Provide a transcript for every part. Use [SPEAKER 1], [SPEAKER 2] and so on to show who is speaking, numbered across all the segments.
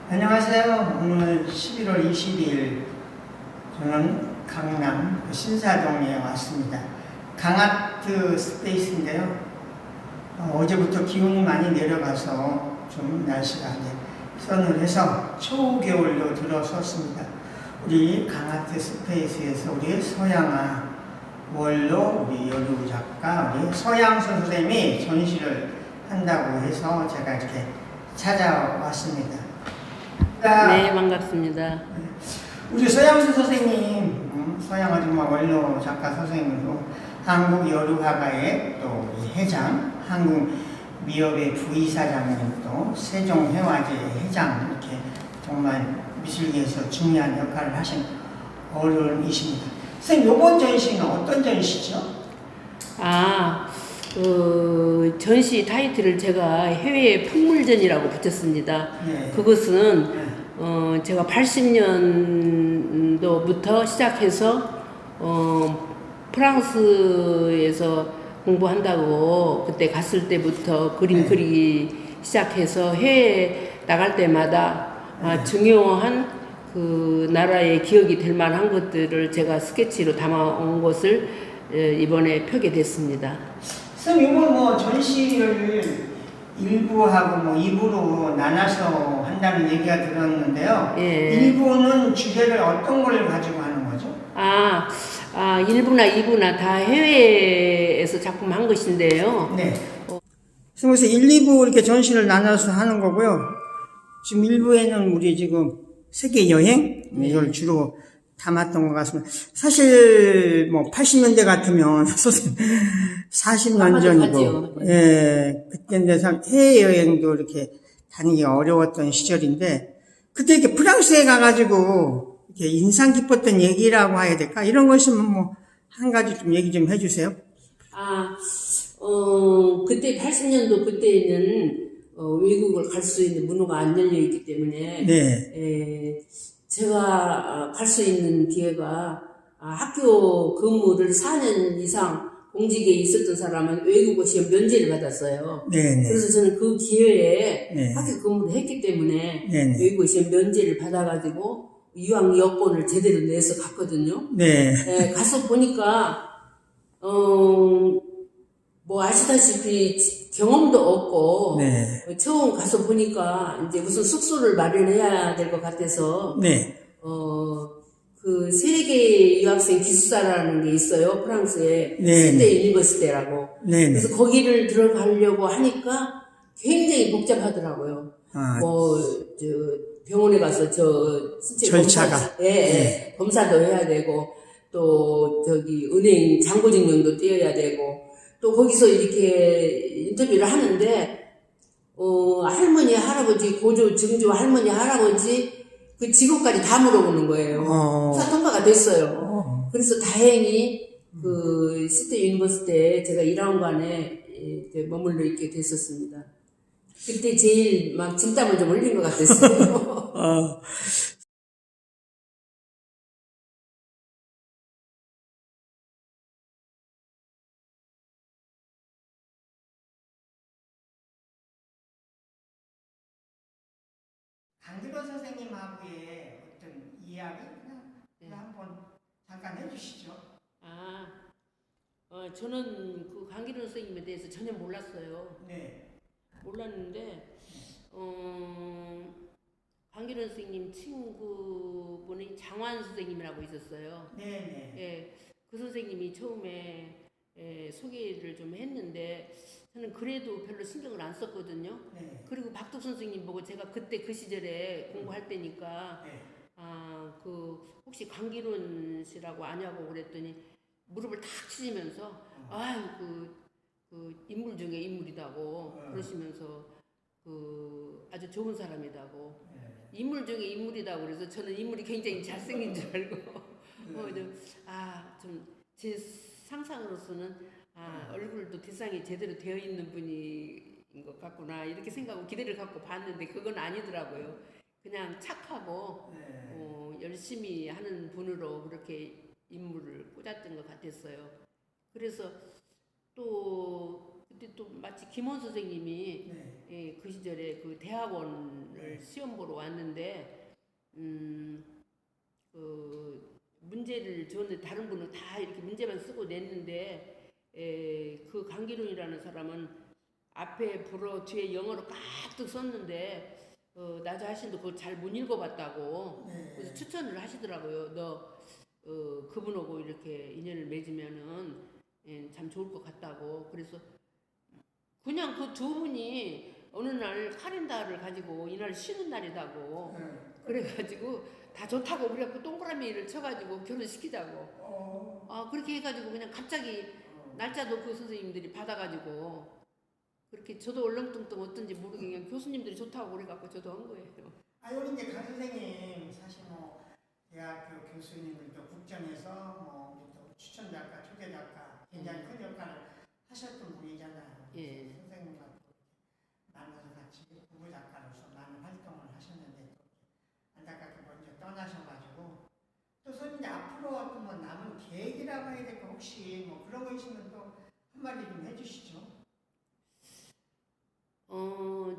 [SPEAKER 1] 안녕하세요. 오늘 11월 22일 저는 강남 신사동에 왔습니다. 강아트 스페이스인데요. 어제부터 기온이 많이 내려가서 좀 날씨가 이제 서늘해서 초겨울로 들어섰습니다. 우리 강아트 스페이스에서 우리 서양아 원로 우리 여류 작가 우리 서양선 선생님이 전시를 한다고 해서 제가 이렇게 찾아왔습니다.
[SPEAKER 2] 네, 반갑습니다.
[SPEAKER 1] 우리 서양수 선생님, 서양 아줌마 원로 작가 선생님도 한국 여류화가의 또 회장, 한국 미협의 부이사장님 또 세종회화제 회장 이렇게 정말 미술계에서 중요한 역할을 하신 어른이십니다. 선생님, 이번 전시는 어떤 전시죠?
[SPEAKER 2] 전시 타이틀을 제가 해외 풍물전이라고 붙였습니다.
[SPEAKER 1] 네.
[SPEAKER 2] 그것은
[SPEAKER 1] 네.
[SPEAKER 2] 제가 80년도부터 시작해서 프랑스에서 공부한다고 그때 갔을 때부터 그림
[SPEAKER 1] 네.
[SPEAKER 2] 그리기 시작해서 해외 나갈 때마다
[SPEAKER 1] 네.
[SPEAKER 2] 중요한 그 나라의 기억이 될 만한 것들을 제가 스케치로 담아온 것을 이번에 펴게 됐습니다.
[SPEAKER 1] 선생님, 이번 뭐 전시를 1부하고 뭐 2부로 나눠서 한다는 얘기가 들었는데요.
[SPEAKER 2] 예.
[SPEAKER 1] 1부는 주제를 어떤 걸 가지고 하는 거죠?
[SPEAKER 2] 1부나 2부나 다 해외에서 작품 한 것인데요.
[SPEAKER 1] 네. 그래서 1, 2부 이렇게 전시를 나눠서 하는 거고요. 지금 1부에는 우리 지금 세계 여행 이걸 주로 담았던 것 같습니다. 사실 뭐 80년대 같으면 40년 전이고, 예, 그때인데 해외 여행도 이렇게 다니기가 어려웠던 시절인데 그때 이렇게 프랑스에 가가지고 이렇게 인상 깊었던 얘기라고 해야 될까? 이런 거 있으면 뭐 한 가지 좀 얘기 좀 해주세요.
[SPEAKER 2] 그때 80년도 그때는 외국을 갈 수 있는 문호가 안 열려 있기 때문에
[SPEAKER 1] 네.
[SPEAKER 2] 제가 갈 수 있는 기회가 학교 근무를 4년 이상 공직에 있었던 사람은 외국어 시험 면제를 받았어요.
[SPEAKER 1] 네네.
[SPEAKER 2] 그래서 저는 그 기회에
[SPEAKER 1] 네.
[SPEAKER 2] 학교 근무를 했기 때문에
[SPEAKER 1] 네네.
[SPEAKER 2] 외국어 시험 면제를 받아가지고 유학 여권을 제대로 내서 갔거든요.
[SPEAKER 1] 네.
[SPEAKER 2] 네, 가서 보니까 뭐 아시다시피 경험도 없고
[SPEAKER 1] 네.
[SPEAKER 2] 처음 가서 보니까 이제 무슨 숙소를 마련해야 될 것 같아서
[SPEAKER 1] 네.
[SPEAKER 2] 그 세계 유학생 기숙사라는 게 있어요. 프랑스에
[SPEAKER 1] 네.
[SPEAKER 2] 시드니 유니버시티라고.
[SPEAKER 1] 네.
[SPEAKER 2] 그래서 거기를 들어가려고 하니까 굉장히 복잡하더라고요. 뭐 저 병원에 가서
[SPEAKER 1] 절차가
[SPEAKER 2] 검사도 해야 되고 또 저기 은행 잔고증명도 떼어야 되고 또 거기서 이렇게 인터뷰를 하는데 할머니 할아버지 고조 증조 할머니 할아버지 그 직업까지 다 물어보는 거예요. 수사 통과가 됐어요. 그래서 다행히 그 시드니 유니버시티에 제가 1학년간에 머물러 있게 됐었습니다. 그때 제일 막 진땀을 좀 흘린 것 같았어요.
[SPEAKER 1] 강기로 선생님하고의 어떤 이야기 한번 잠깐 해주시죠.
[SPEAKER 2] 저는 그 강기론 선생님에 대해서 전혀 몰랐어요.
[SPEAKER 1] 네.
[SPEAKER 2] 몰랐는데, 강기론 선생님 친구분이 장환 선생님이라고 있었어요.
[SPEAKER 1] 네네.
[SPEAKER 2] 예, 그 선생님이 처음에 소개를 좀 했는데, 저는 그래도 별로 신경을 안 썼거든요.
[SPEAKER 1] 네.
[SPEAKER 2] 그리고 박덕 선생님 보고 제가 그때 그 시절에 공부할 때니까,
[SPEAKER 1] 네.
[SPEAKER 2] 그 혹시 강기론 씨라고 아냐고 그랬더니 무릎을 탁 치시면서 그 인물 중에 인물이다고 그러시면서 그 아주 좋은 사람이다고 인물 중에 인물이다고 그래서 저는 인물이 굉장히 잘생긴 줄 알고 좀 제 상상으로서는 얼굴도 뒷상이 제대로 되어 있는 분인 것 같구나 이렇게 생각하고 기대를 갖고 봤는데 그건 아니더라고요. 그냥 착하고 열심히 하는 분으로 그렇게 인물을 꽂았던 것 같았어요. 그래서 또 그때 또 마치 김원 선생님이
[SPEAKER 1] 네.
[SPEAKER 2] 예, 그 시절에 그 대학원을
[SPEAKER 1] 네.
[SPEAKER 2] 시험 보러 왔는데 그 문제를 줬는데 다른 분은 다 이렇게 문제만 쓰고 냈는데 그 강기론이라는 사람은 앞에 불어 뒤에 영어로 가득 썼는데 나 자신도 그걸 잘 못 읽어봤다고
[SPEAKER 1] 네.
[SPEAKER 2] 그래서 추천을 하시더라고요. 너 그분하고 이렇게 인연을 맺으면은 예, 참 좋을 것 같다고. 그래서 그냥 그 두 분이 어느 날 카렌다를 가지고 이날 쉬는 날이다고 그래가지고 다 좋다고 그래갖고 동그라미를 쳐가지고 결혼시키자고 그렇게 해가지고 그냥 갑자기 날짜도 그 선생님들이 받아가지고 그렇게 저도 얼렁뚱땅 어떤지 모르게 그냥 교수님들이 좋다고 그래갖고 저도 한 거예요.
[SPEAKER 1] 우리 이제 강 선생님 사실 뭐 대학교 교수님들도 국정에서 뭐 우리 또 추천 작가, 초대 작가 굉장히 큰 역할을 하셨던 분이잖아요.
[SPEAKER 2] 예.
[SPEAKER 1] 선생님과 또 만나서 같이 부부 작가로서 많은 활동을 하셨는데 또 안타깝게 먼저 떠나셔가지고 또 선생님 이제 앞으로 어떤 뭐 남은 계획이라고 해야 될까 혹시 뭐 그런 거 있으면 또 한마디 좀 해주시죠.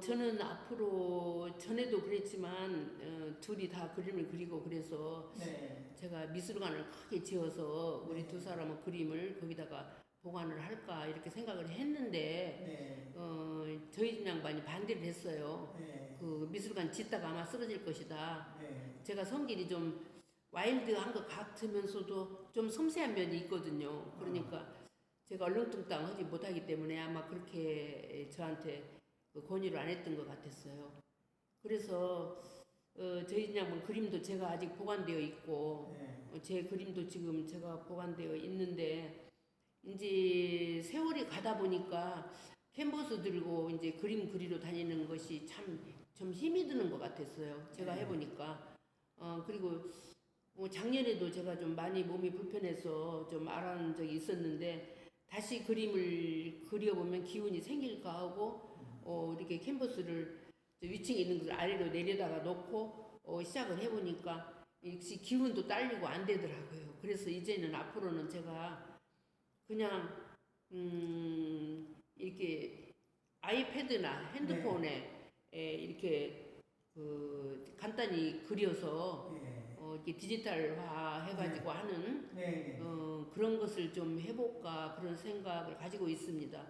[SPEAKER 2] 저는 앞으로 전에도 그랬지만 둘이 다 그림을 그리고 그래서
[SPEAKER 1] 네.
[SPEAKER 2] 제가 미술관을 크게 지어서 우리 두 사람은 그림을 거기다가 보관을 할까 이렇게 생각을 했는데
[SPEAKER 1] 네.
[SPEAKER 2] 저희 집 양반이 반대를 했어요.
[SPEAKER 1] 네.
[SPEAKER 2] 그 미술관 짓다가 아마 쓰러질 것이다.
[SPEAKER 1] 네.
[SPEAKER 2] 제가 성질이 좀 와일드한 것 같으면서도 좀 섬세한 면이 있거든요. 그러니까 제가 얼렁뚱땅 하지 못하기 때문에 아마 그렇게 저한테 그 권유를 안 했던 것 같았어요. 그래서 저희 집 양반 그림도 제가 아직 보관되어 있고
[SPEAKER 1] 네.
[SPEAKER 2] 제 그림도 지금 제가 보관되어 있는데 이제 세월이 가다 보니까 캔버스 들고 이제 그림 그리러 다니는 것이 참 좀 힘이 드는 것 같았어요. 제가 해보니까. 그리고 뭐 작년에도 제가 좀 많이 몸이 불편해서 좀 알아는 적이 있었는데 다시 그림을 그려보면 기운이 생길까 하고 이렇게 캔버스를 위층에 있는 것을 아래로 내려다가 놓고 시작을 해보니까 역시 기운도 딸리고 안 되더라고요. 그래서 이제는 앞으로는 제가 그냥 이렇게 아이패드나 핸드폰에 이렇게 그 간단히 그려서 이렇게 디지털화 해가지고 하는 그런 것을 좀 해볼까 그런 생각을 가지고 있습니다.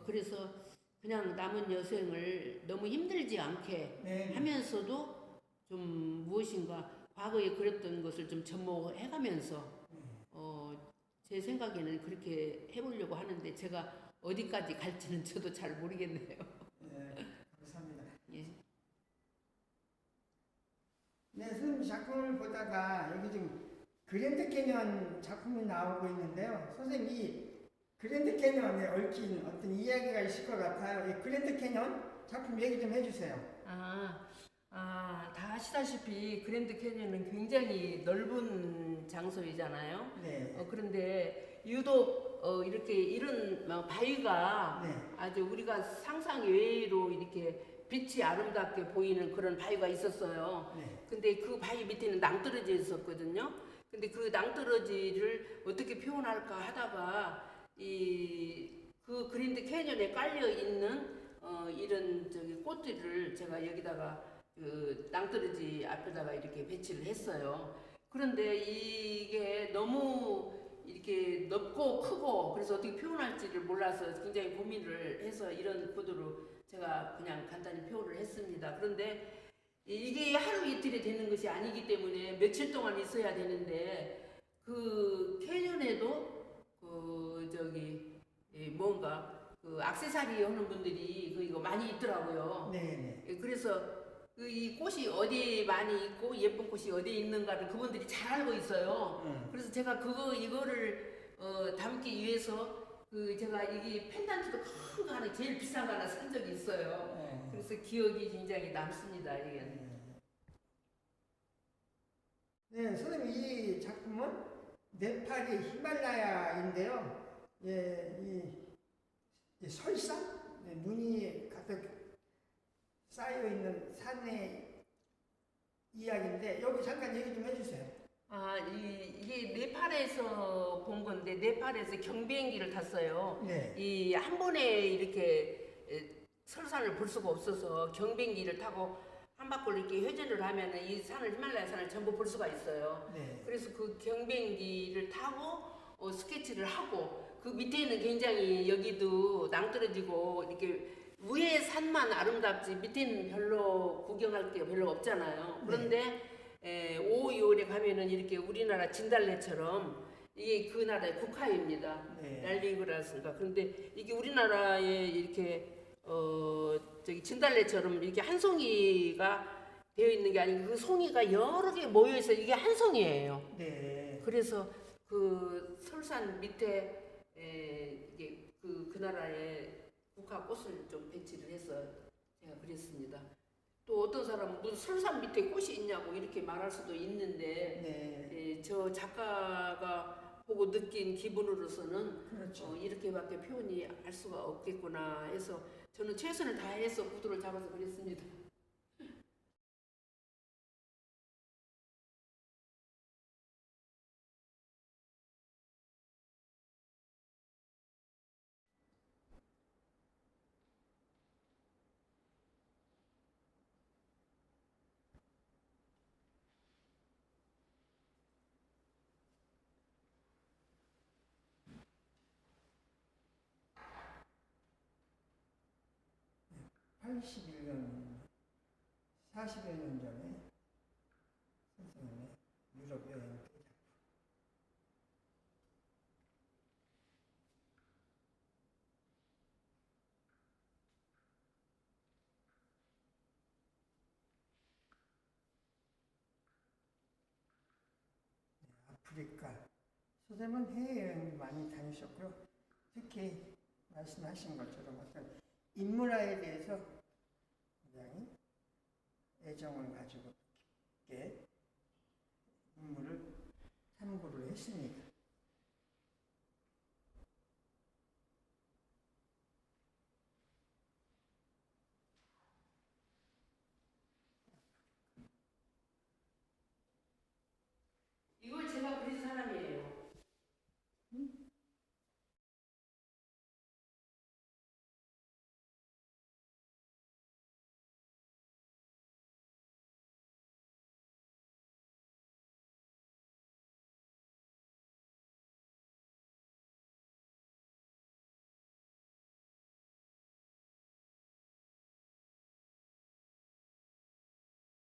[SPEAKER 2] 그래서 그냥 남은 여생을 너무 힘들지 않게 하면서도 좀 무엇인가 과거에 그렸던 것을 좀 접목해가면서 제 생각에는 그렇게 해보려고 하는데 제가 어디까지 갈지는 저도 잘 모르겠네요.
[SPEAKER 1] 네, 감사합니다.
[SPEAKER 2] 예.
[SPEAKER 1] 네, 선생님 작품을 보다가 여기 지금 그랜드 캐년 작품이 나오고 있는데요. 선생님 이 그랜드 캐년에 얽힌 어떤 이야기가 있을 것 같아요. 이 그랜드 캐년 작품 얘기 좀 해주세요.
[SPEAKER 2] 다 아시다시피 그랜드 캐니언은 굉장히 넓은 장소이잖아요.
[SPEAKER 1] 네.
[SPEAKER 2] 그런데 유독 이렇게 이런 바위가 아주 우리가 상상 외로 이렇게 빛이 아름답게 보이는 그런 바위가 있었어요. 근데 그 바위 밑에는 낭떠러지 있었거든요. 근데 그 낭떠러지를 어떻게 표현할까 하다가 그 그랜드 캐니언에 깔려 있는 이런 꽃들을 제가 여기다가 그 낭떠러지 앞에다가 이렇게 배치를 했어요. 그런데 이게 너무 이렇게 넓고 크고 그래서 어떻게 표현할지를 몰라서 굉장히 고민을 해서 이런 코드로 제가 그냥 간단히 표현을 했습니다. 그런데 이게 하루 이틀이 되는 것이 아니기 때문에 며칠 동안 있어야 되는데 그 캐년에도 뭔가 그 액세서리 하는 분들이 이거 많이 있더라고요.
[SPEAKER 1] 네.
[SPEAKER 2] 그래서 이 꽃이 어디에 많이 있고 예쁜 꽃이 어디에 있는가를 그분들이 잘 알고 있어요. 그래서 제가 이거를 담기 위해서 제가 이게 펜던트도 큰 거 하나 제일 비싼 거 하나 산 적이 있어요. 그래서 기억이 굉장히 남습니다. 이게.
[SPEAKER 1] 네, 선생님 이 작품은 네팔의 히말라야인데요. 이 설산, 눈이 가득 쌓여 있는 산의 이야기인데 여기 잠깐 얘기 좀 해주세요.
[SPEAKER 2] 이게 네팔에서 본 건데, 네팔에서 경비행기를 탔어요.
[SPEAKER 1] 네.
[SPEAKER 2] 이 한 번에 이렇게 설산을 볼 수가 없어서 경비행기를 타고 한 바퀴 이렇게 회전을 하면 이 산을, 히말라야 산을 전부 볼 수가 있어요.
[SPEAKER 1] 네.
[SPEAKER 2] 그래서 그 경비행기를 타고 스케치를 하고, 그 밑에는 굉장히 여기도 낭떠러지고 이렇게 위에 산만 아름답지 밑에는 별로 구경할 게 별로 없잖아요. 그런데 5, 6월에 가면은 이렇게 우리나라 진달래처럼 이게 그 나라의 국화입니다.
[SPEAKER 1] 네.
[SPEAKER 2] 날리그라스가. 그런데 이게 우리나라에 이렇게 저기 진달래처럼 이렇게 한 송이가 되어 있는 게 아니고 그 송이가 여러 개 모여 있어 이게 한 송이에요.
[SPEAKER 1] 네.
[SPEAKER 2] 그래서 그 설산 밑에 이게 그 나라의 국화 꽃을 좀 배치를 해서 제가 그랬습니다. 또 어떤 사람은 무슨 설산 밑에 꽃이 있냐고 이렇게 말할 수도 있는데
[SPEAKER 1] 네.
[SPEAKER 2] 저 작가가 보고 느낀 기분으로서는
[SPEAKER 1] 그렇죠.
[SPEAKER 2] 이렇게밖에 표현이 할 수가 없겠구나 해서 저는 최선을 다해서 구도를 잡아서 그랬습니다.
[SPEAKER 1] 네. 81년, 40여 년 전에 선생님의 유럽 여행 때 아프리카 선생님은 해외여행 많이 다니셨고요. 특히 말씀하신 것처럼 어떤 인문화에 대해서 굉장히 애정을 가지고 깊게 인물을 탐구를 했습니다.